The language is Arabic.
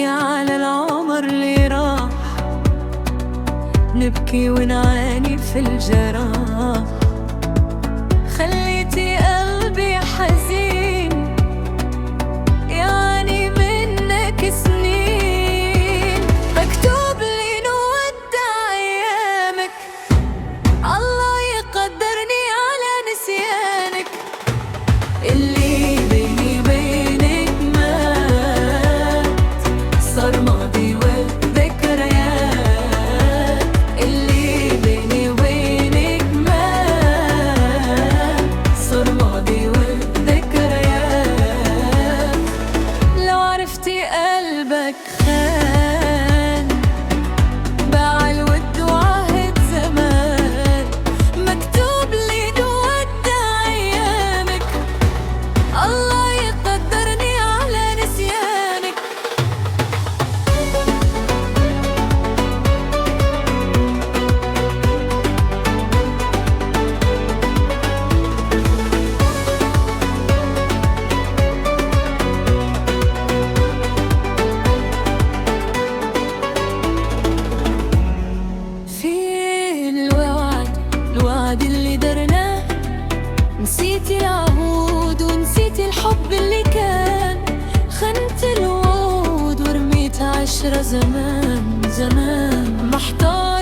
نبكي على العمر اللي راح، نبكي ونعاني في الجراح. خليتي قلبي حزين يعاني منك سنين، مكتوب لي نودع أيامك، الله يقدرني على نسيانك. اللي بيني وبينك مات، صار ماضي والذكريات. اللي بيني وبينك مات، صار ماضي والذكريات. لو عرفتي قلبك خان، باع الود وعهد زمان، مكتوب لي نودع أيامك، الله يقدرني على نسيانك. في الوعد اللي درناه، نسيتي العهود ونسيتي الحب اللي كان. خنت الوعود ورميت عشرة زمان زمان محتار.